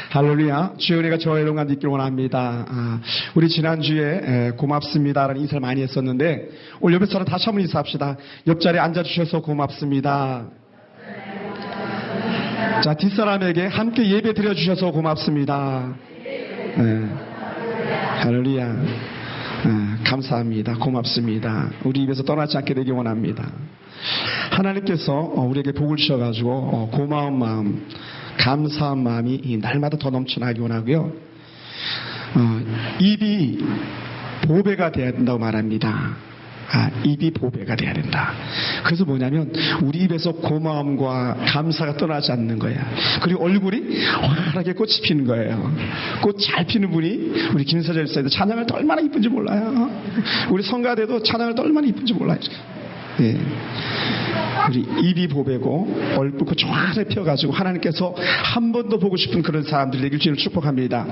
할렐루야. 주의 은혜가 저와 여러분과 있기를 원합니다. 우리 지난주에 고맙습니다라는 인사를 많이 했었는데 오늘 옆에 사람 다시 한번 인사합시다. 옆자리에 앉아주셔서 고맙습니다. 자, 뒷사람에게 함께 예배 드려주셔서 고맙습니다. 할렐루야. 감사합니다. 고맙습니다. 우리 입에서 떠나지 않게 되기 원합니다. 하나님께서 우리에게 복을 주셔가지고 고마운 마음, 감사한 마음이 날마다 더 넘쳐나기 원하고요. 입이 보배가 되어야 된다고 말합니다. 입이 보배가 돼야 된다. 그래서 뭐냐면 우리 입에서 고마움과 감사가 떠나지 않는 거야. 그리고 얼굴이 환하게 꽃이 피는 거예요. 꽃 잘 피는 분이 우리 김사절 사님도 찬양을 또 얼마나 이쁜지 몰라요. 우리 성가대도 찬양을 또 얼마나 이쁜지 몰라요. 예. 우리 입이 보배고 얼굴고 좋아하게 펴가지고 하나님께서 한 번 더 보고 싶은 그런 사람들 되길 주님을 축복합니다.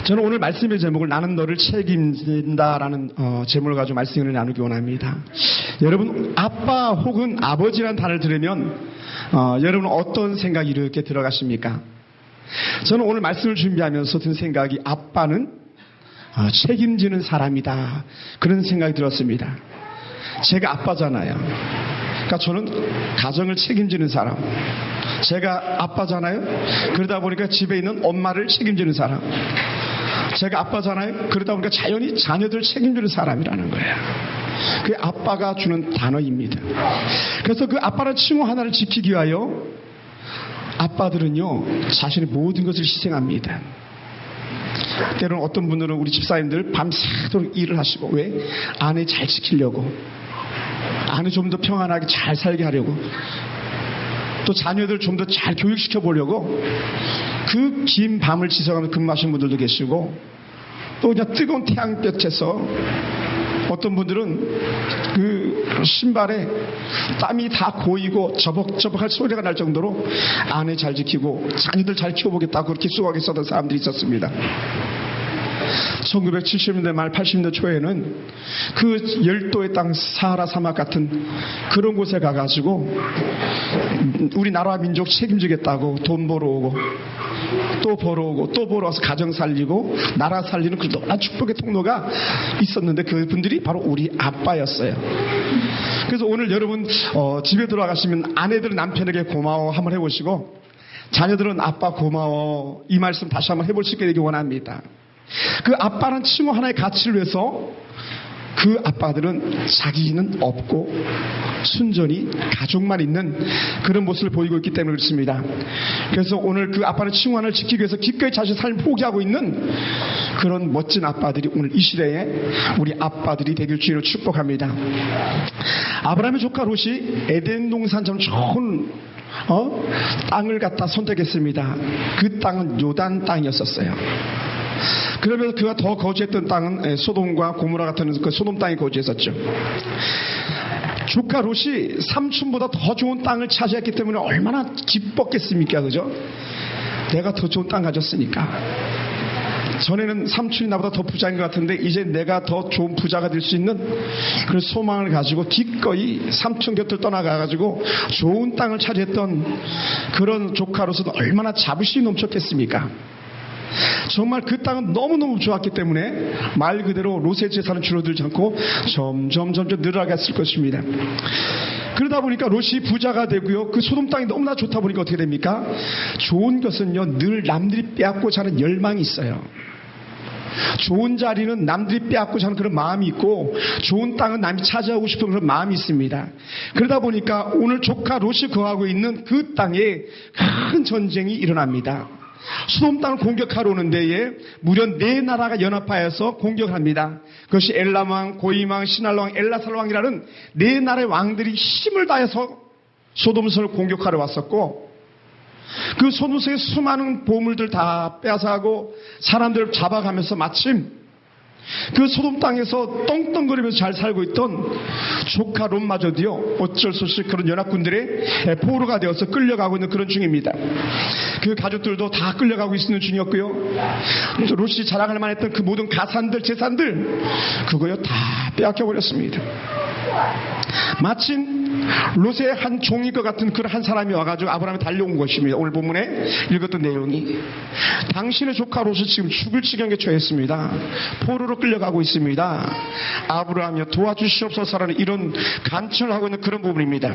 저는 오늘 말씀의 제목을 나는 너를 책임진다라는 제목을 가지고 말씀을 나누기 원합니다. 여러분 아빠 혹은 아버지라는 단어를 들으면 여러분은 어떤 생각이 이렇게 들어가십니까? 저는 오늘 말씀을 준비하면서 든 생각이 아빠는 책임지는 사람이다, 그런 생각이 들었습니다. 제가 아빠잖아요. 그러니까 저는 가정을 책임지는 사람. 제가 아빠잖아요. 그러다 보니까 집에 있는 엄마를 책임지는 사람. 제가 아빠잖아요. 그러다 보니까 자연히 자녀들 책임지는 사람이라는 거예요. 그게 아빠가 주는 단어입니다. 그래서 그 아빠라는 칭호 하나를 지키기 위하여 아빠들은요 자신의 모든 것을 희생합니다. 때로는 어떤 분들은 우리 집사님들 밤새도록 일을 하시고, 왜? 아내 잘 지키려고, 아내 좀 더 평안하게 잘 살게 하려고, 또 자녀들 좀 더 잘 교육시켜 보려고 그 긴 밤을 지새가면서 근무하시는 분들도 계시고, 또 그냥 뜨거운 태양볕에서 어떤 분들은 그 신발에 땀이 다 고이고 저벅저벅할 소리가 날 정도로 아내 잘 지키고 자녀들 잘 키워보겠다고 그렇게 수고하게 썼던 사람들이 있었습니다. 1970년대 말 80년대 초에는 그 열도의 땅 사하라 사막 같은 그런 곳에 가가지고 우리나라 민족 책임지겠다고 돈 벌어오고 또 벌어오고 또 벌어와서 가정 살리고 나라 살리는 그 놀라운 축복의 통로가 있었는데 그분들이 바로 우리 아빠였어요. 그래서 오늘 여러분 집에 돌아가시면 아내들은 남편에게 고마워 한번 해보시고, 자녀들은 아빠 고마워, 이 말씀 다시 한번 해볼 수 있게 되기 원합니다. 그 아빠라는 칭호 하나의 가치를 위해서 그 아빠들은 자기는 없고 순전히 가족만 있는 그런 모습을 보이고 있기 때문에 그렇습니다. 그래서 오늘 그 아빠는 칭호 하나를 지키기 위해서 기꺼이 자신의 삶을 포기하고 있는 그런 멋진 아빠들이 오늘 이 시대에 우리 아빠들이 되길 주님으로 축복합니다. 아브라함의 조카 롯이 에덴 동산처럼 좋은 땅을 갖다 선택했습니다. 그 땅은 요단 땅이었었어요. 그러면서 그가 더 거주했던 땅은 소돔과 고모라 같은 그 소돔 땅에 거주했었죠. 조카 롯이 삼촌보다 더 좋은 땅을 차지했기 때문에 얼마나 기뻤겠습니까, 그죠? 내가 더 좋은 땅 가졌으니까. 전에는 삼촌이 나보다 더 부자인 것 같은데 이제 내가 더 좋은 부자가 될 수 있는 그런 소망을 가지고 기꺼이 삼촌 곁을 떠나가가지고 좋은 땅을 차지했던 그런 조카로서는 얼마나 자부심이 넘쳤겠습니까? 정말 그 땅은 너무너무 좋았기 때문에 말 그대로 롯의 재산은 줄어들지 않고 점점 늘어나갔을 것입니다. 그러다 보니까 롯이 부자가 되고요, 그 소돔 땅이 너무나 좋다 보니까 어떻게 됩니까? 좋은 것은요 늘 남들이 빼앗고자 하는 열망이 있어요. 좋은 자리는 남들이 빼앗고자 하는 그런 마음이 있고, 좋은 땅은 남이 차지하고 싶은 그런 마음이 있습니다. 그러다 보니까 오늘 조카 롯이 거하고 있는 그 땅에 큰 전쟁이 일어납니다. 소돔 땅을 공격하러 오는 데에 무려 4나라가 연합하여서 공격을 합니다. 그것이 엘람왕, 고임왕, 시날왕, 엘라살왕이라는 4나라의 왕들이 힘을 다해서 소돔성을 공격하러 왔었고, 그 소돔성의 수많은 보물들 다 빼앗아가고 사람들을 잡아가면서 마침 그 소돔 땅에서 떵떵거리면서 잘 살고 있던 조카 롯마저도요 어쩔 수 없이 그런 연합군들의 포로가 되어서 끌려가고 있는 그런 중입니다. 그 가족들도 다 끌려가고 있는 중이었고요, 롯이 자랑할 만했던 그 모든 가산들 재산들 그거요 다 빼앗겨 버렸습니다. 마침 롯의 한 종일 것 같은 그런 한 사람이 와가지고 아브라함에 달려온 것입니다. 오늘 본문에 읽었던 내용이 당신의 조카 롯이 지금 죽을 지경에 처했습니다. 포로로 끌려가고 있습니다. 아브라함이여 도와주시옵소서라는 이런 간청을 하고 있는 그런 부분입니다.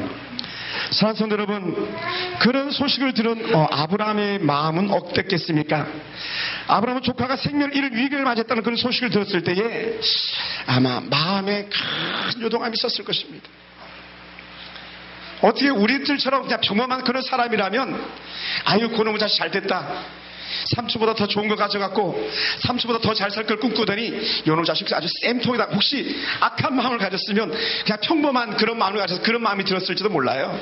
사랑하는 성도 여러분, 그런 소식을 들은 아브라함의 마음은 어땠겠습니까? 아브라함은 조카가 생명을 잃을 위기를 맞았다는 그런 소식을 들었을 때에 아마 마음에 큰 요동함이 있었을 것입니다. 어떻게 우리들처럼 그냥 평범한 그런 사람이라면 아유 그놈의 자식 잘됐다, 삼촌보다 더 좋은 거 가져갔고 삼촌보다 더 잘 살 걸 꿈꾸더니 요놈 자식 아주 쌤통이다, 혹시 악한 마음을 가졌으면 그냥 평범한 그런 마음을 가져서 그런 마음이 들었을지도 몰라요.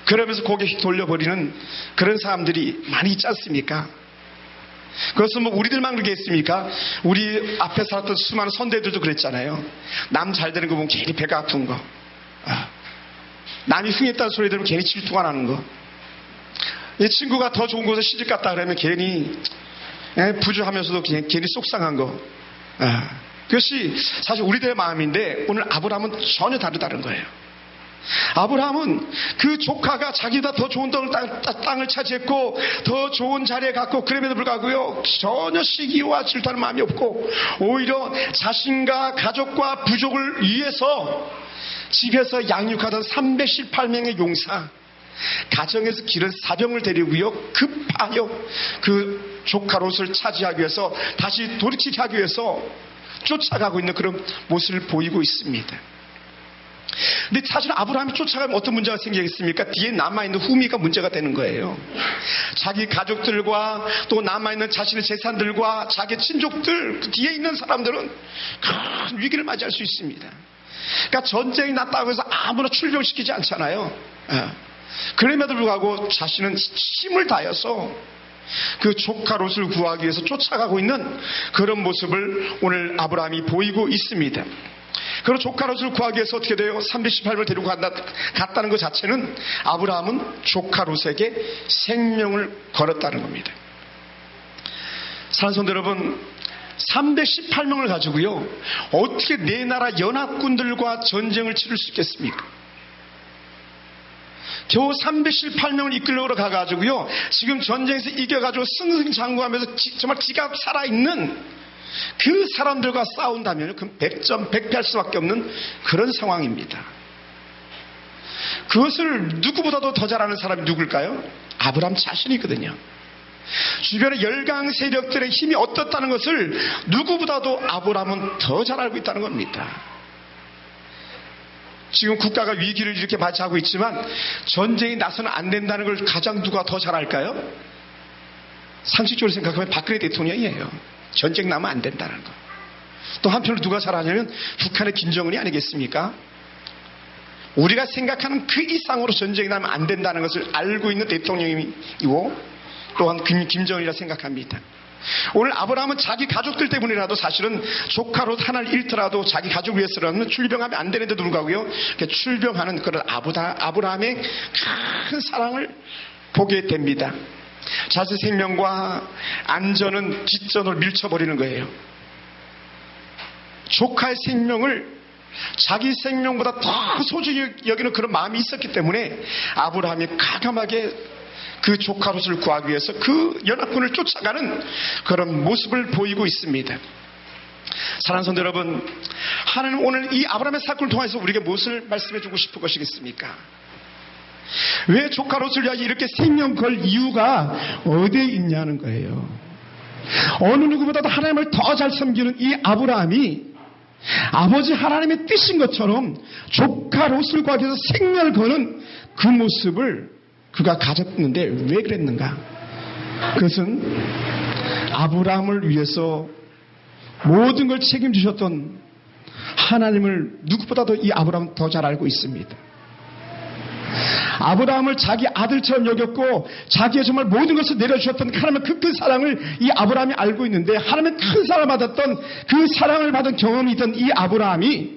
그러면서 고개 돌려버리는 그런 사람들이 많이 있지 않습니까? 그것은 뭐 우리들만 그러겠습니까? 우리 앞에 살았던 수많은 선대들도 그랬잖아요. 남 잘 되는 거 보면 괜히 배가 아픈 거, 남이 흥했다는 소리 들으면 괜히 질투가 나는 거, 이 친구가 더 좋은 곳에 시집 갔다 그러면 괜히 부주하면서도 괜히 속상한 거, 그것이 사실 우리들의 마음인데 오늘 아브라함은 전혀 다르다는 거예요. 아브라함은 그 조카가 자기보다 더 좋은 땅을 차지했고 더 좋은 자리에 갔고 그럼에도 불구하고요 전혀 시기와 질투하는 마음이 없고 오히려 자신과 가족과 부족을 위해서 집에서 양육하던 318명의 용사, 가정에서 기른 사병을 데리고요 급하여 그 조카 롯을 차지하기 위해서 다시 돌이키게 하기 위해서 쫓아가고 있는 그런 모습을 보이고 있습니다. 근데 사실 아브라함이 쫓아가면 어떤 문제가 생기겠습니까? 뒤에 남아있는 후미가 문제가 되는 거예요. 자기 가족들과 또 남아있는 자신의 재산들과 자기 친족들, 그 뒤에 있는 사람들은 큰 위기를 맞이할 수 있습니다. 그러니까 전쟁이 났다고 해서 아무나 출병시키지 않잖아요. 그럼에도 불구하고 자신은 힘을 다해서 그 조카 롯을 구하기 위해서 쫓아가고 있는 그런 모습을 오늘 아브라함이 보이고 있습니다. 그리고 조카 롯을 구하기 위해서 어떻게 돼요? 318명을 데리고 갔다는 것 자체는 아브라함은 조카 롯에게 생명을 걸었다는 겁니다. 사랑하는 성도 여러분, 318명을 가지고요 어떻게 네 나라 연합군들과 전쟁을 치를 수 있겠습니까? 겨우 318명을 이끌러 가가지고요 지금 전쟁에서 이겨가지고 승승장구하면서 정말 기가 살아있는 그 사람들과 싸운다면 그럼 100점 100패할 수밖에 없는 그런 상황입니다. 그것을 누구보다도 더 잘하는 사람이 누굴까요? 아브라함 자신이거든요. 주변의 열강 세력들의 힘이 어떻다는 것을 누구보다도 아브라함은 더 잘 알고 있다는 겁니다. 지금 국가가 위기를 이렇게 맞이하고 있지만 전쟁이 나서는 안 된다는 걸 가장 누가 더 잘 알까요? 상식적으로 생각하면 박근혜 대통령이에요. 전쟁 나면 안 된다는 거. 또 한편으로 누가 잘 아냐면 북한의 김정은이 아니겠습니까? 우리가 생각하는 그 이상으로 전쟁이 나면 안 된다는 것을 알고 있는 대통령이고 또한 김정은이라 생각합니다. 오늘 아브라함은 자기 가족들 때문이라도 사실은 조카 롯 하나를 잃더라도 자기 가족을 위해서라면 출병하면 안 되는데도 불구하고요 출병하는 그런 아브라함의 큰 사랑을 보게 됩니다. 자신의 생명과 안전은 뒷전으로 밀쳐버리는 거예요. 조카의 생명을 자기 생명보다 더 소중히 여기는 그런 마음이 있었기 때문에 아브라함이 과감하게 그 조카 롯을 구하기 위해서 그 연합군을 쫓아가는 그런 모습을 보이고 있습니다. 사랑하는 성도 여러분, 하나님 오늘 이 아브라함의 사건을 통해서 우리에게 무엇을 말씀해 주고 싶은 것이겠습니까? 왜 조카 롯을 위하여 이렇게 생명 걸 이유가 어디에 있냐는 거예요. 어느 누구보다도 하나님을 더 잘 섬기는 이 아브라함이 아버지 하나님의 뜻인 것처럼 조카 롯을 구하기 위해서 생명을 거는 그 모습을 그가 가졌는데 왜 그랬는가? 그것은 아브라함을 위해서 모든 걸 책임지셨던 하나님을 누구보다도 이 아브라함은 더 잘 알고 있습니다. 아브라함을 자기 아들처럼 여겼고 자기의 정말 모든 것을 내려주셨던 하나님의 그 큰 사랑을 이 아브라함이 알고 있는데 하나님의 큰 사랑을 받았던 그 사랑을 받은 경험이 있던 이 아브라함이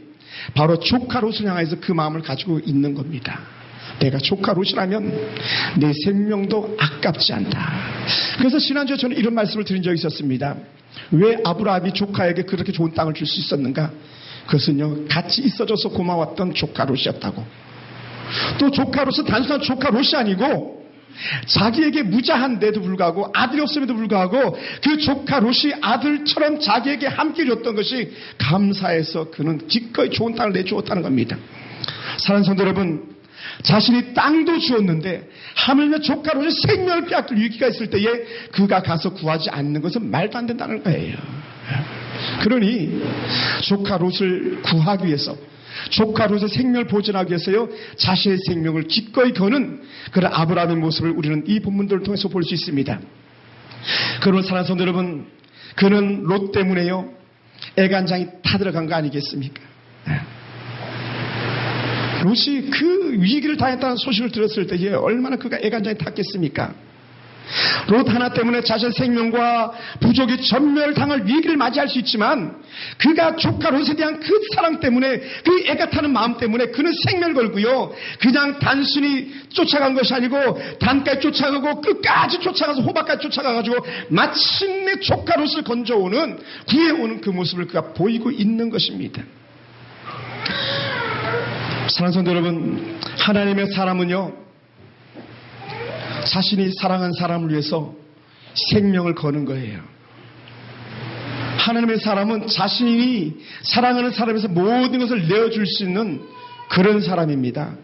바로 조카 롯을 향해서 그 마음을 가지고 있는 겁니다. 내가 조카 롯이라면 내 생명도 아깝지 않다. 그래서 지난주에 저는 이런 말씀을 드린 적이 있었습니다. 왜 아브라함이 조카에게 그렇게 좋은 땅을 줄 수 있었는가? 그것은요, 같이 있어줘서 고마웠던 조카 롯이었다고. 또 조카 롯은 단순한 조카 롯이 아니고 자기에게 무자한데도 불구하고 아들이 없음에도 불구하고 그 조카 롯이 아들처럼 자기에게 함께 줬던 것이 감사해서 그는 기꺼이 좋은 땅을 내주었다는 겁니다. 사랑하는 성도 여러분, 자신이 땅도 주었는데 하물며 조카 롯이 생명을 빼앗길 위기가 있을 때에 그가 가서 구하지 않는 것은 말도 안 된다는 거예요. 그러니 조카 롯을 구하기 위해서, 조카 롯의 생명을 보존하기 위해서요, 자신의 생명을 기꺼이 거는 그런 아브라함의 모습을 우리는 이 본문들을 통해서 볼 수 있습니다. 그러면 사랑하는 성도 여러분, 그는 롯 때문에요 애간장이 타들어간 거 아니겠습니까? 롯이 그 위기를 당했다는 소식을 들었을 때에 얼마나 그가 애간장이 탔겠습니까? 롯 하나 때문에 자신의 생명과 부족이 전멸당할 위기를 맞이할 수 있지만 그가 조카 롯에 대한 그 사랑 때문에, 그 애가 타는 마음 때문에 그는 생명을 걸고요, 그냥 단순히 쫓아간 것이 아니고 단까지 쫓아가고 끝까지 쫓아가서 호박까지 쫓아가가지고 마침내 조카 롯을 건져오는, 구해오는 그 모습을 그가 보이고 있는 것입니다. 사랑하는 성도 여러분, 하나님의 사람은요 자신이 사랑한 사람을 위해서 생명을 거는 거예요. 하나님의 사람은 자신이 사랑하는 사람에서 모든 것을 내어줄 수 있는 그런 사람입니다.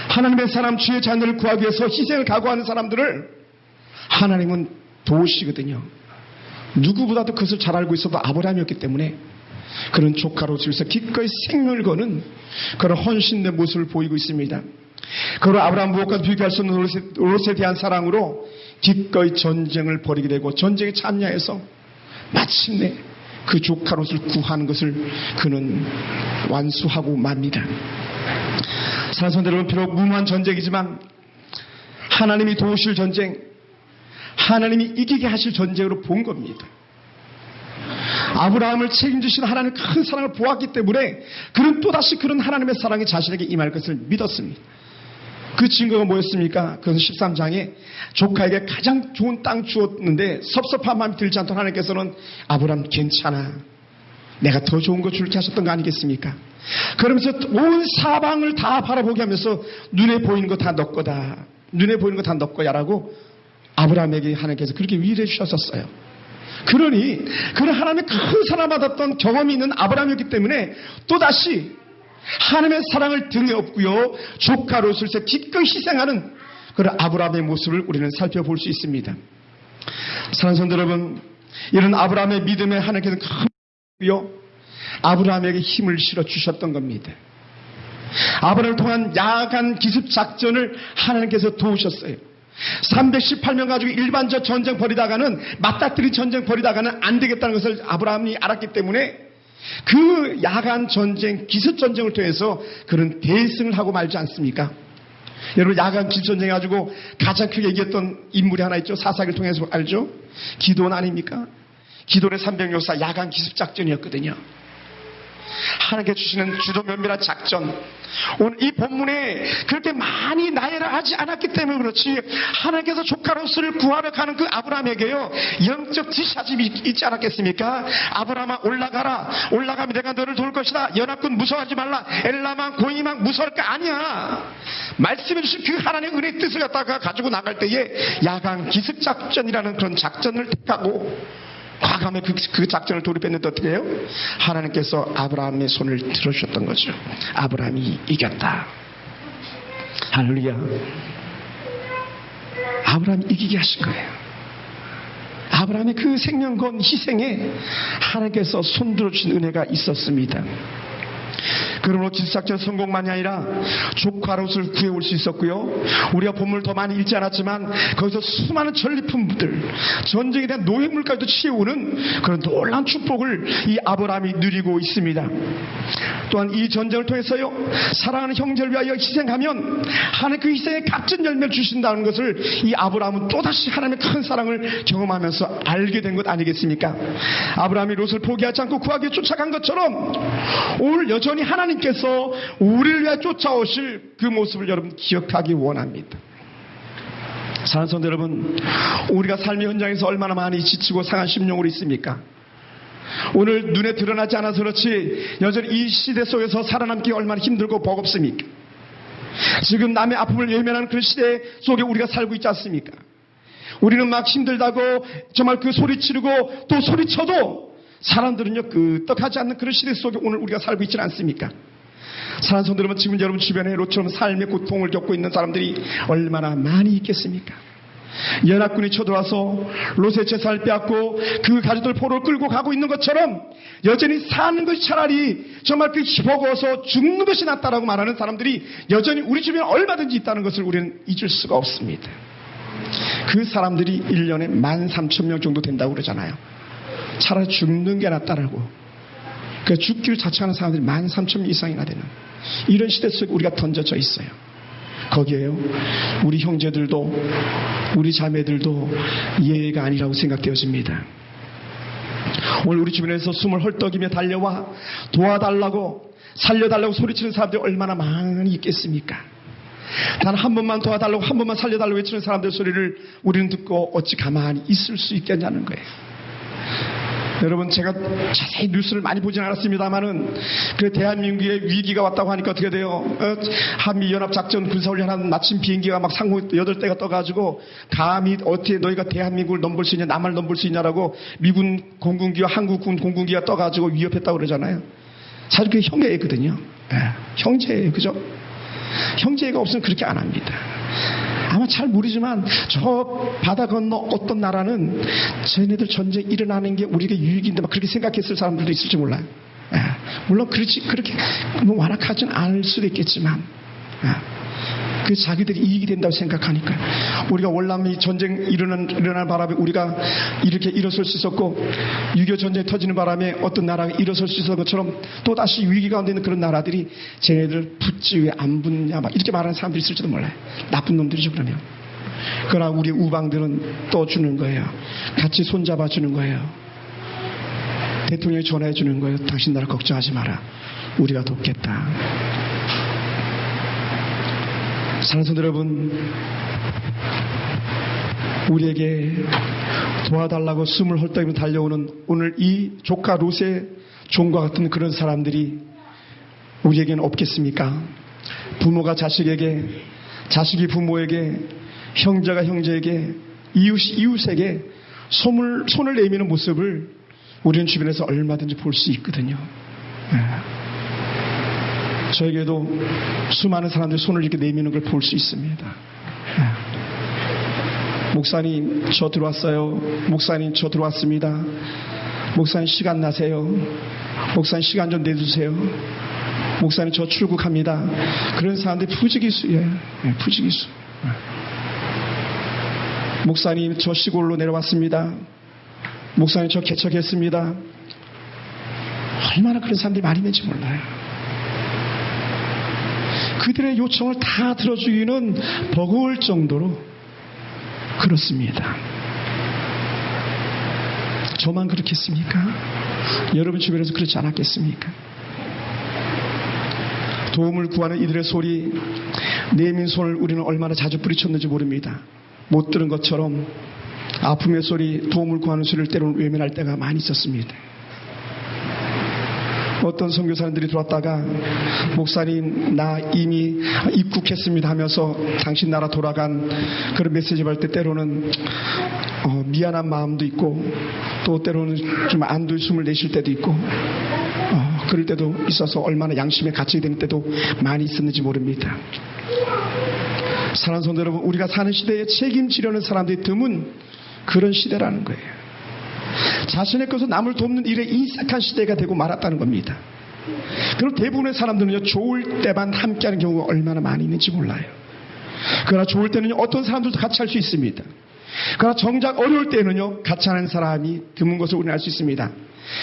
하나님의 사람, 주의 자녀를 구하기 위해서 희생을 각오하는 사람들을 하나님은 도우시거든요. 누구보다도 그것을 잘 알고 있어도 아브라함이었기 때문에 그런 조카 롯을 위해서 기꺼이 생명을 거는 그런 헌신된 모습을 보이고 있습니다. 그리고 아브라함 무엇과도 비교할 수 없는 롯에 대한 사랑으로 기꺼이 전쟁을 벌이게 되고 전쟁에 참여해서 마침내 그 조카 롯을 구하는 것을 그는 완수하고 맙니다. 사랑하는 성도 여러분, 비록 무모한 전쟁이지만 하나님이 도우실 전쟁, 하나님이 이기게 하실 전쟁으로 본 겁니다. 아브라함을 책임지신 하나님의 큰 사랑을 보았기 때문에 그는 또다시 그런 하나님의 사랑이 자신에게 임할 것을 믿었습니다. 그 증거가 뭐였습니까? 그것은 13장에 조카에게 가장 좋은 땅 주었는데 섭섭한 마음이 들지 않던 하나님께서는 아브라함 괜찮아, 내가 더 좋은 거 줄게 하셨던 거 아니겠습니까? 그러면서 온 사방을 다 바라보게 하면서 눈에 보이는 거 다 너 거다, 눈에 보이는 거 다 너 거야라고 아브라함에게 하나님께서 그렇게 위로해 주셨었어요. 그러니 그는 하나님의 큰 사랑받았던 경험이 있는 아브라함이었기 때문에 또다시 하나님의 사랑을 등에 업고요 조카 롯을 기꺼이 희생하는 그런 아브라함의 모습을 우리는 살펴볼 수 있습니다. 사랑하는 성도 여러분, 이런 아브라함의 믿음에 하나님께서 큰 아브라함에게 힘을 실어 주셨던 겁니다. 아브라함을 통한 야간 기습 작전을 하나님께서 도우셨어요. 318명 가지고 일반적 전쟁 벌이다가는, 맞닥뜨린 전쟁 벌이다가는 안 되겠다는 것을 아브라함이 알았기 때문에 그 야간 전쟁, 기습 전쟁을 통해서 그런 대승을 하고 말지 않습니까? 여러분, 야간 기습 전쟁 가지고 가장 크게 이겼던 인물이 하나 있죠. 사사기를 통해서 알죠? 기도원 아닙니까? 기도원의 300요사 야간 기습 작전이었거든요. 하나님께 주시는 주도 면밀한 작전, 오늘 이 본문에 그렇게 많이 나열을 하지 않았기 때문에 그렇지, 하나님께서 조카 롯을 구하러 가는 그 아브라함에게요 영적 지시하심이 있지 않았겠습니까? 아브라함아, 올라가라, 올라가면 내가 너를 도울 것이다, 연합군 무서워하지 말라, 엘라만 고이만 무서울 거 아니야. 말씀해 주신 그 하나님의 은혜의 뜻을 갖다가 가지고 나갈 때에 야간 기습 작전이라는 그런 작전을 택하고 과감히 그 작전을 돌입했는데 어떻게 해요? 하나님께서 아브라함의 손을 들어주셨던 거죠. 아브라함이 이겼다. 할렐루야. 아브라함이 이기게 하신 거예요. 아브라함의 그 생명 건 희생에 하나님께서 손들어주신 은혜가 있었습니다. 그러므로 기습작전 성공만이 아니라 조카 롯을 구해올 수 있었고요, 우리가 본문을 더 많이 읽지 않았지만 거기서 수많은 전리품들, 전쟁에 대한 노획물까지도 취해오는 그런 놀라운 축복을 이 아브라함이 누리고 있습니다. 또한 이 전쟁을 통해서요 사랑하는 형제를 위하여 희생하면 하나님 그 희생에 값진 열매를 주신다는 것을 이 아브라함은 또다시 하나님의 큰 사랑을 경험하면서 알게 된 것 아니겠습니까? 아브라함이 롯을 포기하지 않고 구하기 위해 쫓아간 것처럼 오늘 여전히 하나님께서 우리를 위해 쫓아오실 그 모습을 여러분 기억하기 원합니다. 사랑하는 성도 여러분, 우리가 삶의 현장에서 얼마나 많이 지치고 상한 심령으로 있습니까? 오늘 눈에 드러나지 않아서 그렇지 여전히 이 시대 속에서 살아남기 얼마나 힘들고 버겁습니까? 지금 남의 아픔을 외면하는 그런 시대 속에 우리가 살고 있지 않습니까? 우리는 막 힘들다고 정말 그 소리치르고 또 소리쳐도 사람들은요 끄떡하지 않는 그런 시대 속에 오늘 우리가 살고 있지는 않습니까? 사랑하는 성도 여러분, 지금 여러분 주변에 롯처럼 삶의 고통을 겪고 있는 사람들이 얼마나 많이 있겠습니까? 연합군이 쳐들어와서 롯의 재산을 빼앗고 그 가족들 포로를 끌고 가고 있는 것처럼 여전히 사는 것이 차라리 정말 그 버거워서 죽는 것이 낫다라고 말하는 사람들이 여전히 우리 주변에 얼마든지 있다는 것을 우리는 잊을 수가 없습니다. 그 사람들이 1년에 13,000명 정도 된다고 그러잖아요. 차라리 죽는 게 낫다라고. 그 죽기를 자처하는 사람들이 13,000명 이상이나 되는 이런 시대 속에 우리가 던져져 있어요. 거기에요 우리 형제들도 우리 자매들도 예외가 아니라고 생각되어집니다. 오늘 우리 주변에서 숨을 헐떡이며 달려와 도와달라고 살려달라고 소리치는 사람들이 얼마나 많이 있겠습니까? 단 한 번만 도와달라고 한 번만 살려달라고 외치는 사람들 소리를 우리는 듣고 어찌 가만히 있을 수 있겠냐는 거예요. 여러분, 제가 자세히 뉴스를 많이 보진 않았습니다만은 그 대한민국에 위기가 왔다고 하니까 어떻게 돼요? 한미연합작전 군사훈련하는 마침 비행기가 막 상공 8대가 떠가지고 감히 어떻게 너희가 대한민국을 넘볼 수 있냐, 남한을 넘볼 수 있냐라고 미군 공군기와 한국군 공군기가 떠가지고 위협했다고 그러잖아요. 사실 그게 형제거든요. 형제예요. 그죠? 형제가 없으면 그렇게 안 합니다. 아마 잘 모르지만 저 바다 건너 어떤 나라는 쟤네들 전쟁 일어나는 게 우리가 유익인데 막 그렇게 생각했을 사람들도 있을지 몰라요. 물론 그렇게 완악하진 않을 수도 있겠지만 그 자기들이 이익이 된다고 생각하니까 우리가 월남이 전쟁 일어날 바람에 우리가 이렇게 일어설 수 있었고 6.25 전쟁이 터지는 바람에 어떤 나라가 일어설 수 있었던 것처럼 또 다시 위기 가운데 있는 그런 나라들이 쟤네들 붙지 왜 안 붙냐 막 이렇게 말하는 사람들이 있을지도 몰라요. 나쁜 놈들이죠. 그러나 우리 우방들은 또 주는 거예요. 같이 손잡아 주는 거예요. 대통령이 전화해 주는 거예요. 당신 나라 걱정하지 마라. 우리가 돕겠다. 사랑하는 성도 여러분, 우리에게 도와달라고 숨을 헐떡이며 달려오는 오늘 이 조카 롯의 종과 같은 그런 사람들이 우리에게는 없겠습니까? 부모가 자식에게, 자식이 부모에게, 형제가 형제에게, 이웃에게 손을 내미는 모습을 우리는 주변에서 얼마든지 볼 수 있거든요. 저에게도 수많은 사람들이 손을 이렇게 내미는 걸 볼 수 있습니다. 목사님 저 들어왔어요. 목사님 저 들어왔습니다. 목사님 시간 나세요. 목사님 시간 좀 내주세요. 목사님 저 출국합니다. 그런 사람들이 부지기수예요. 부지기수. 목사님 저 시골로 내려왔습니다. 목사님 저 개척했습니다. 얼마나 그런 사람들이 많이 있는지 몰라요. 그들의 요청을 다 들어주기는 버거울 정도로 그렇습니다. 저만 그렇겠습니까? 여러분 주변에서 그렇지 않았겠습니까? 도움을 구하는 이들의 소리, 내민 손을 우리는 얼마나 자주 뿌리쳤는지 모릅니다. 못 들은 것처럼 아픔의 소리, 도움을 구하는 소리를 때로는 외면할 때가 많이 있었습니다. 어떤 선교사님들이 들어왔다가 목사님 나 이미 입국했습니다 하면서 당신 나라 돌아간 그런 메시지 받을 때 때로는 미안한 마음도 있고 또 때로는 좀 안도의 숨을 내쉴 때도 있고 그럴 때도 있어서 얼마나 양심에 갇히게 되는 때도 많이 있었는지 모릅니다. 사랑하는 성도 여러분, 우리가 사는 시대에 책임지려는 사람들이 드문 그런 시대라는 거예요. 자신의 것을 남을 돕는 일에 인색한 시대가 되고 말았다는 겁니다. 그럼 대부분의 사람들은요, 좋을 때만 함께하는 경우가 얼마나 많이 있는지 몰라요. 그러나 좋을 때는요, 어떤 사람들도 같이 할 수 있습니다. 그러나 정작 어려울 때는요, 같이 하는 사람이 드문 것을 우리는 알 수 있습니다.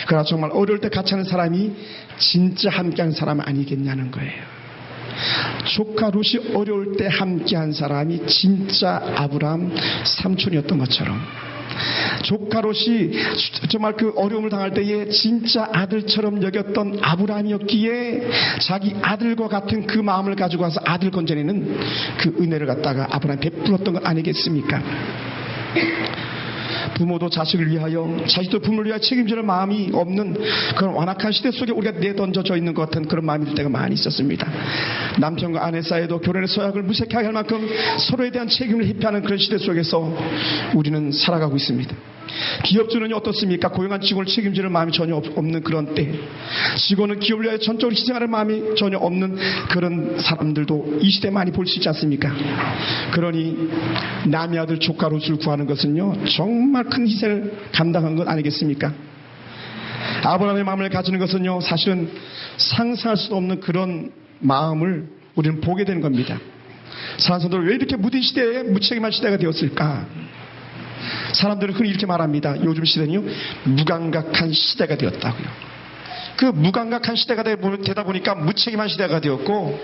그러나 정말 어려울 때 같이 하는 사람이 진짜 함께하는 사람 아니겠냐는 거예요. 조카 롯이 어려울 때 함께한 사람이 진짜 아브라함 삼촌이었던 것처럼 조카 롯이 정말 그 어려움을 당할 때에 진짜 아들처럼 여겼던 아브라함이었기에 자기 아들과 같은 그 마음을 가지고 와서 아들 건져내는 그 은혜를 갖다가 아브라함이 베풀었던 것 아니겠습니까? 부모도 자식을 위하여, 자식도 부모를 위하여 책임지는 마음이 없는 그런 완악한 시대 속에 우리가 내던져져 있는 것 같은 그런 마음이 들 때가 많이 있었습니다. 남편과 아내 사이에도 결혼의 서약을 무색하게 할 만큼 서로에 대한 책임을 회피하는 그런 시대 속에서 우리는 살아가고 있습니다. 기업주는 어떻습니까? 고용한 직원을 책임지는 마음이 전혀 없는 그런 때, 직원은 기업을 위하여 전적으로 희생하는 마음이 전혀 없는 그런 사람들도 이 시대에 많이 볼 수 있지 않습니까? 그러니 남의 아들 조카롯을 구하는 것은요, 정말 큰 희생을 감당한 것 아니겠습니까? 아브라함의 마음을 가지는 것은요, 사실은 상상할 수도 없는 그런 마음을 우리는 보게 되는 겁니다. 사람들은 왜 이렇게 무딘 시대에 무책임한 시대가 되었을까? 사람들은 흔히 이렇게 말합니다. 요즘 시대는요, 무감각한 시대가 되었다고요. 그 무감각한 시대가 되다 보니까 무책임한 시대가 되었고,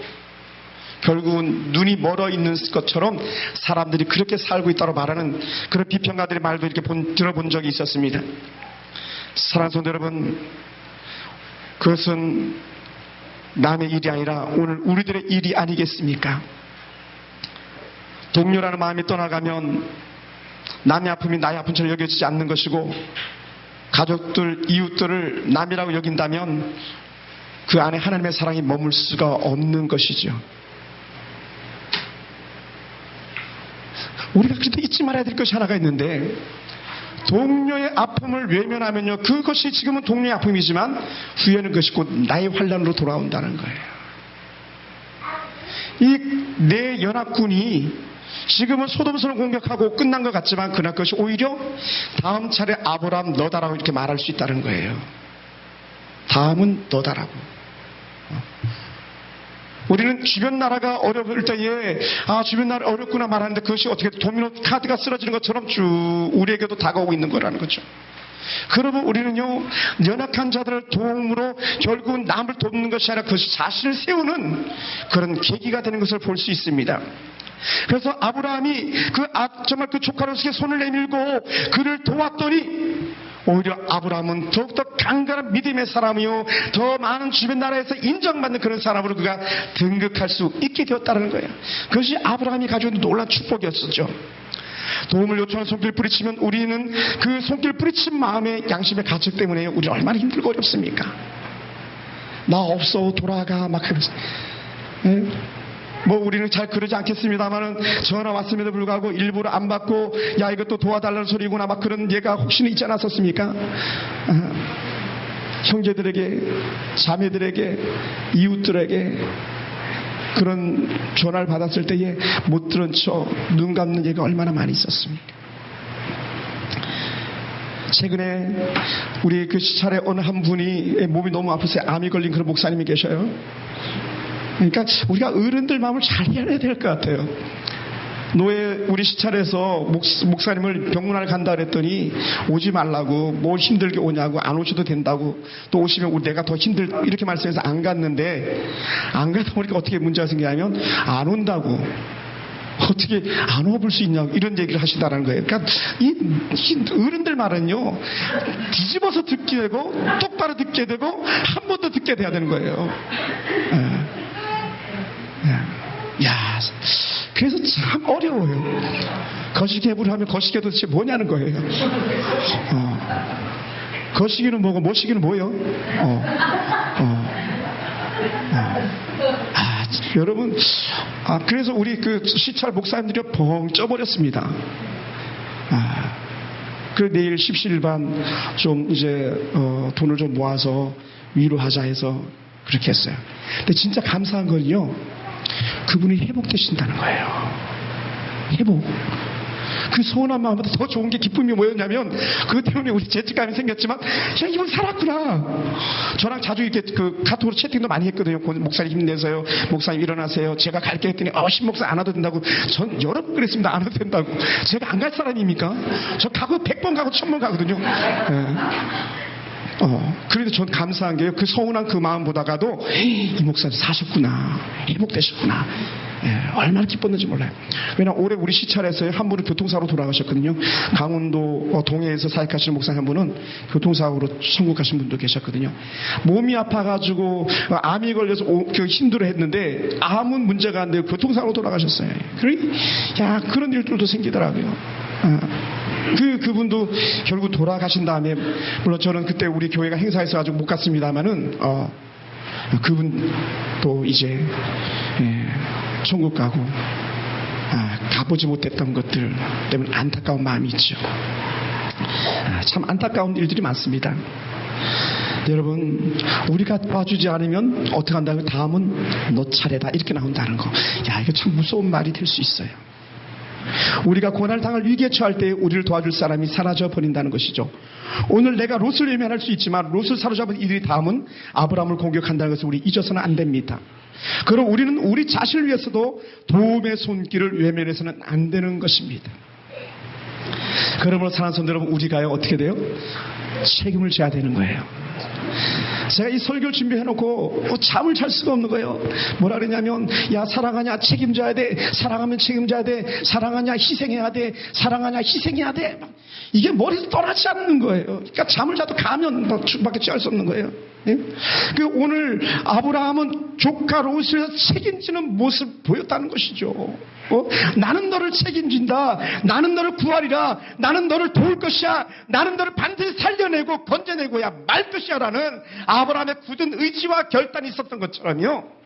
결국은 눈이 멀어 있는 것처럼 사람들이 그렇게 살고 있다고 말하는 그런 비평가들의 말도 이렇게 들어본 적이 있었습니다. 사랑하는 성도 여러분, 그것은 남의 일이 아니라 오늘 우리들의 일이 아니겠습니까? 동료라는 마음이 떠나가면 남의 아픔이 나의 아픔처럼 여겨지지 않는 것이고, 가족들, 이웃들을 남이라고 여긴다면 그 안에 하나님의 사랑이 머물 수가 없는 것이죠. 우리가 그래도 잊지 말아야 될 것이 하나가 있는데, 동료의 아픔을 외면하면요, 그것이 지금은 동료의 아픔이지만 후에는 그것이 곧 나의 환난으로 돌아온다는 거예요. 이 내 연합군이 지금은 소돔성을 공격하고 끝난 것 같지만 그날 것이 오히려 다음 차례 아브라함 너다라고 이렇게 말할 수 있다는 거예요. 다음은 너다라고. 우리는 주변 나라가 어려울 때에 주변 나라 어렵구나 말하는데, 그것이 어떻게 도미노 카드가 쓰러지는 것처럼 쭉 우리에게도 다가오고 있는 거라는 거죠. 그러면 우리는요, 연약한 자들을 도움으로 결국은 남을 돕는 것이 아니라 그것이 자신을 세우는 그런 계기가 되는 것을 볼 수 있습니다. 그래서 아브라함이 정말 그 조카로서의 손을 내밀고 그를 도왔더니 오히려 아브라함은 더욱더 강건한 믿음의 사람이요, 더 많은 주변 나라에서 인정받는 그런 사람으로 그가 등극할 수 있게 되었다는 거예요. 그것이 아브라함이 가지고 있는 놀라운 축복이었었죠. 도움을 요청하는 손길 뿌리치면 우리는 그 손길 뿌리친 마음의 양심의 가책 때문에 우리 얼마나 힘들고 어렵습니까? 나 없어 돌아가 막 그러면서, 뭐 우리는 잘 그러지 않겠습니다만은 전화 왔음에도 불구하고 일부러 안 받고 야 이것도 도와달라는 소리구나 막 그런 예가 혹시나 있지 않았었습니까? 형제들에게, 자매들에게, 이웃들에게 그런 전화를 받았을 때에 못 들은 척 눈 감는 예가 얼마나 많이 있었습니까? 최근에 우리 그 시찰에 어느 한 분이 몸이 너무 아프서 암이 걸린 그런 목사님이 계셔요. 그러니까 우리가 어른들 마음을 잘 이해해야 될 것 같아요. 노예 우리 시찰에서 목사님을 병문안을 간다 그랬더니 오지 말라고, 뭘 힘들게 오냐고, 안 오셔도 된다고, 또 오시면 내가 더 이렇게 말씀해서 안 갔는데, 안 가다 보니까 어떻게 문제가 생기냐면 안 온다고, 어떻게 안 와볼 수 있냐고 이런 얘기를 하시다라는 거예요. 그러니까 이 어른들 말은요, 뒤집어서 듣게 되고 똑바로 듣게 되고 한 번 더 듣게 돼야 되는 거예요. 야, 그래서 참 어려워요. 거시기해부를 하면 거시기가 도대체 뭐냐는 거예요. 거시기는 뭐고 모시기는 뭐예요? 여러분, 그래서 우리 그 시찰 목사님들이 벙 쪄버렸습니다. 그 내일 십시일반 좀 이제 돈을 좀 모아서 위로하자 해서 그렇게 했어요. 근데 진짜 감사한 건요, 그분이 회복되신다는 거예요. 회복. 그 서운한 마음보다 더 좋은 게 기쁨이 뭐였냐면, 그것 때문에 우리 죄책감이 생겼지만, 야, 이분 살았구나. 저랑 자주 이렇게 그 카톡으로 채팅도 많이 했거든요. 목사님 힘내세요. 목사님 일어나세요. 제가 갈게 했더니, 신목사 안 와도 된다고. 전 여러 번 그랬습니다. 안 와도 된다고. 제가 안 갈 사람입니까? 저 가고 100번 가고 1000번 가거든요. 그래도 전 감사한 게요, 그 서운한 그 마음 보다가도 이 목사님 사셨구나, 회복되셨구나, 얼마나 기뻤는지 몰라요. 왜냐면 올해 우리 시찰에서 한 분은 교통사고로 돌아가셨거든요. 강원도 동해에서 사역하시는 목사님 한 분은 교통사고로 천국하신 분도 계셨거든요. 몸이 아파가지고 암이 걸려서 힘들어했는데 암은 문제가 안 돼요. 교통사고로 돌아가셨어요. 그런 일들도 생기더라고요. 그분도 결국 돌아가신 다음에, 물론 저는 그때 우리 교회가 행사에서 아직 못 갔습니다만은, 그분도 이제, 천국 가고, 가보지 못했던 것들 때문에 안타까운 마음이 있죠. 참 안타까운 일들이 많습니다. 여러분, 우리가 봐주지 않으면 어떻게 한다면 다음은 너 차례다 이렇게 나온다는 거. 야, 이거 참 무서운 말이 될 수 있어요. 우리가 고난을 당할 위기에 처할 때 우리를 도와줄 사람이 사라져 버린다는 것이죠. 오늘 내가 롯을 외면할 수 있지만 롯을 사로잡은 이들이 다음은 아브라함을 공격한다는 것을 우리 잊어서는 안 됩니다. 그럼 우리는 우리 자신을 위해서도 도움의 손길을 외면해서는 안 되는 것입니다. 그러므로 사랑하는 성도 여러분, 우리가요 어떻게 돼요? 책임을 져야 되는 거예요. 제가 이 설교를 준비해놓고 잠을 잘 수가 없는 거예요. 뭐라 그러냐면, 야, 사랑하냐 책임져야 돼, 사랑하면 책임져야 돼, 사랑하냐 희생해야 돼, 사랑하냐 희생해야 돼. 이게 머리에서 떠나지 않는 거예요. 그러니까 잠을 자도 가면 밖에 취할 수 없는 거예요. 예? 오늘 아브라함은 조카 롯을 위해서 책임지는 모습 보였다는 것이죠. 나는 너를 책임진다, 나는 너를 구하리라, 나는 너를 도울 것이야, 나는 너를 반드시 살려내고 건져내고야 말 것이야 라는 아브라함의 굳은 의지와 결단이 있었던 것처럼요,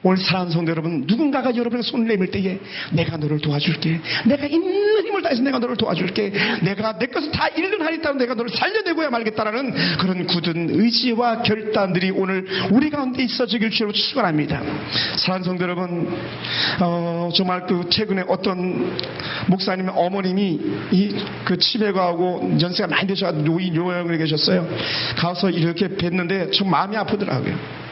오늘 사랑하는 성도 여러분, 누군가가 여러분의 손을 내밀 때에 내가 너를 도와줄게, 내가 있는 힘을 다해서 내가 너를 도와줄게, 내가 내 것을 다 잃는 한이 있다면 내가 너를 살려내고야 말겠다라는 그런 굳은 의지와 결단들이 오늘 우리 가운데 있어지길 주로 축원합니다. 사랑하는 성도 여러분, 정말 최근에 어떤 목사님의 어머님이 그 치매 가고 연세가 많이 되셔가지고 노인 요양원에 계셨어요. 가서 이렇게 뵀는데 좀 마음이 아프더라고요.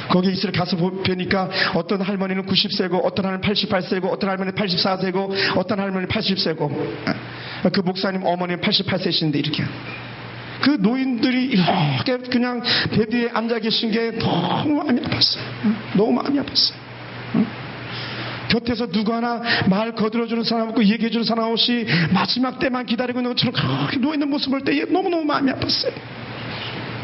거기 이스라엘 가서 뵈니까 어떤 할머니는 90세고 어떤 할머니는 88세고 어떤 할머니는 84세고 어떤 할머니는 80세고 그 목사님 어머니는 88세신데 이렇게 그 노인들이 이렇게 그냥 베드에 앉아 계신 게 너무 마음이 아팠어요. 너무 마음이 아팠어요. 곁에서 누구 하나 말 거들어주는 사람 없고 얘기해주는 사람 없이 마지막 때만 기다리고 있는 것처럼 그렇게 누워있는 모습을 볼 때 너무너무 마음이 아팠어요.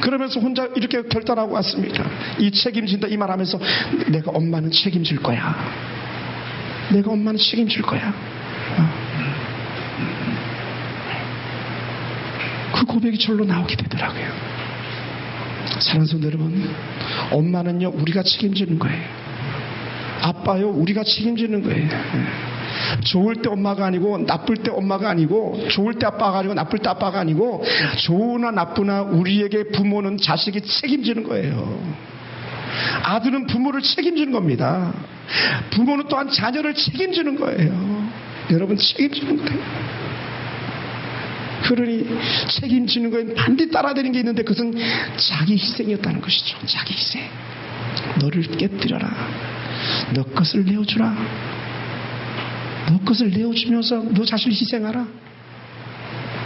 그러면서 혼자 이렇게 결단하고 왔습니다. 이 책임진다 이 말하면서 내가 엄마는 책임질 거야. 내가 엄마는 책임질 거야. 그 고백이 절로 나오게 되더라고요. 사랑하는 성도 여러분, 엄마는요 우리가 책임지는 거예요. 아빠요 우리가 책임지는 거예요. 좋을 때 엄마가 아니고 나쁠 때 엄마가 아니고 좋을 때 아빠가 아니고 나쁠 때 아빠가 아니고 좋으나 나쁘나 우리에게 부모는 자식이 책임지는 거예요. 아들은 부모를 책임지는 겁니다. 부모는 또한 자녀를 책임지는 거예요. 여러분 책임지는 거예요. 그러니 책임지는 거에 반드시 따라야 되는 게 있는데 그것은 자기 희생이었다는 것이죠. 자기 희생. 너를 깨뜨려라. 너 것을 내어주라. 너 것을 내어주면서 너 자신을 희생하라.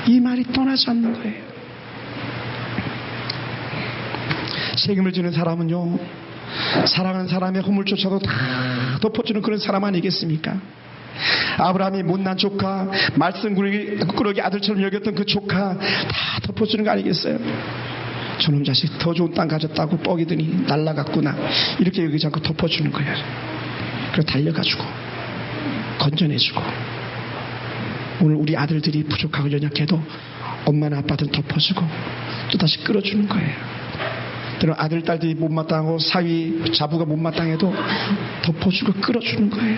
이 말이 떠나지 않는 거예요. 책임을 지는 사람은요 사랑하는 사람의 허물조차도 다 덮어주는 그런 사람 아니겠습니까? 아브라함이 못난 조카, 말썽꾸러기 아들처럼 여겼던 그 조카 다 덮어주는 거 아니겠어요? 저놈 자식 더 좋은 땅 가졌다고 뻐기더니 날라갔구나 이렇게 여기지 않고 덮어주는 거예요. 그래서 달려가지고 건져내주고, 오늘 우리 아들들이 부족하고 연약해도 엄마나 아빠들은 덮어주고 또다시 끌어주는 거예요. 때로 아들 딸들이 못마땅하고 사위 자부가 못마땅해도 덮어주고 끌어주는 거예요.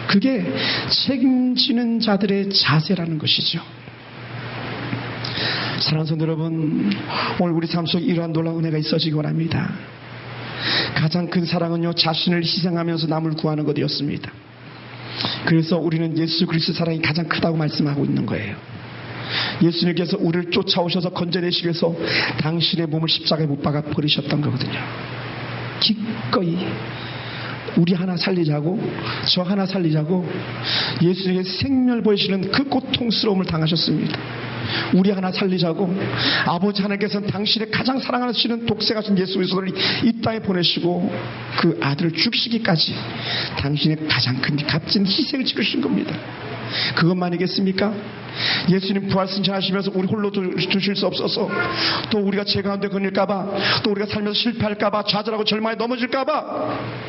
그게 책임지는 자들의 자세라는 것이죠. 사랑하는 성도 여러분, 오늘 우리 삶 속에 이러한 놀라운 은혜가 있어지기 원합니다. 가장 큰 사랑은요 자신을 희생하면서 남을 구하는 것이었습니다. 그래서 우리는 예수 그리스도 사랑이 가장 크다고 말씀하고 있는 거예요. 예수님께서 우리를 쫓아오셔서 건져내시기 위해서 당신의 몸을 십자가에 못 박아 버리셨던 거거든요. 기꺼이 우리 하나 살리자고, 저 하나 살리자고 예수님께 생명을 보이시는 그 고통스러움을 당하셨습니다. 우리 하나 살리자고 아버지 하나님께서는 당신의 가장 사랑하시는 독생하신 예수 그리스도를 이 땅에 보내시고 그 아들을 죽이시기까지 당신의 가장 큰 값진 희생을 지으신 겁니다. 그것만이겠습니까? 예수님 부활승천하시면서 우리 홀로 두실 수 없어서 또 우리가 죄 가운데 걸릴까봐, 또 우리가 살면서 실패할까봐, 좌절하고 절망에 넘어질까봐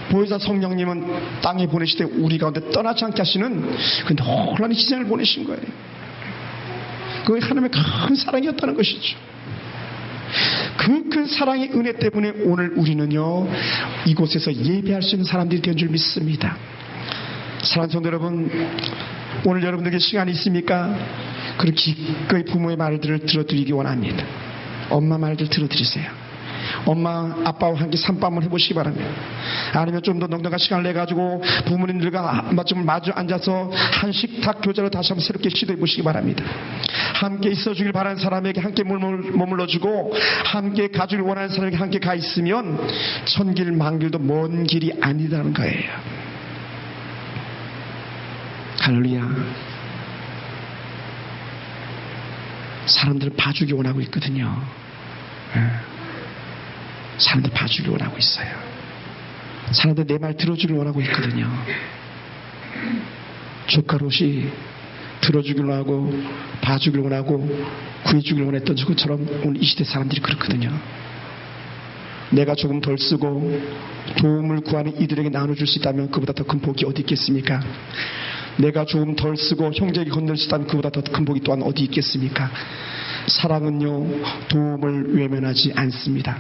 보혜사 성령님은 땅에 보내실 때 우리 가운데 떠나지 않게 하시는 그 놀라운 희생을 보내신 거예요. 그 하나님의 큰 사랑이었다는 것이죠. 그 큰 사랑의 은혜 때문에 오늘 우리는요 이곳에서 예배할 수 있는 사람들이 된 줄 믿습니다. 사랑하는 성도 여러분, 오늘 여러분들에게 시간이 있습니까? 그리고 기꺼이 부모의 말들을 들어드리기 원합니다. 엄마 말들 들어드리세요. 엄마 아빠와 함께 산밤을 해보시기 바랍니다. 아니면 좀 더 넉넉한 시간을 내가지고 부모님들과 좀 마주 앉아서 한 식탁 교제로 다시 한번 새롭게 시도해 보시기 바랍니다. 함께 있어주길 바라는 사람에게 함께 머물러주고 함께 가주길 원하는 사람에게 함께 가 있으면 천길 만길도 먼 길이 아니라는 거예요. 할렐루야. 사람들은 봐주기 원하고 있거든요. 사람들 봐주길 원하고 있어요. 사람들 내 말 들어주길 원하고 있거든요. 조카 롯이 들어주길 원하고 봐주길 원하고 구해주길 원했던 것처럼 오늘 이 시대 사람들이 그렇거든요. 내가 조금 덜 쓰고 도움을 구하는 이들에게 나눠줄 수 있다면 그보다 더 큰 복이 어디 있겠습니까? 내가 조금 덜 쓰고 형제에게 건넬 수 있다면 그보다 더 큰 복이 또한 어디 있겠습니까? 사랑은요 도움을 외면하지 않습니다.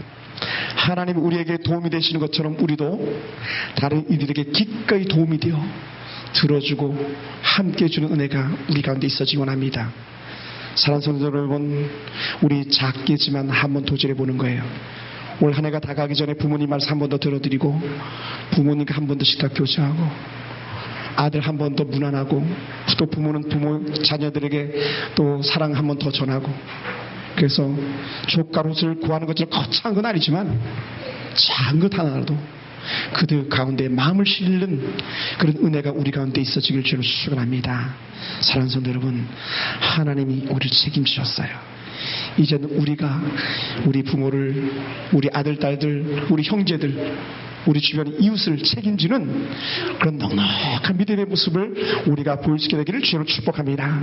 하나님이 우리에게 도움이 되시는 것처럼 우리도 다른 이들에게 기꺼이 도움이 되어 들어주고 함께 해주는 은혜가 우리 가운데 있어지기 원합니다. 사랑하는 성도 여러분, 우리 작게지만 한번 도전해보는 거예요. 올 한 해가 다가기 전에 부모님 말씀 한 번 더 들어드리고 부모님과 한 번 더 식탁 교제하고 아들 한 번 더 문안하고 또 부모는 부모 자녀들에게 또 사랑 한 번 더 전하고 그래서 조카 롯을 구하는 것처럼 거창한 건 아니지만 작은 것 하나라도 그들 가운데 마음을 실는 그런 은혜가 우리 가운데 있어지길 주로 축원합니다. 사랑하는 성도 여러분, 하나님이 우리를 책임지셨어요. 이제는 우리가 우리 부모를, 우리 아들, 딸들, 우리 형제들, 우리 주변의 이웃을 책임지는 그런 넉넉한 믿음의 모습을 우리가 보여주게 되기를 주로 축복합니다.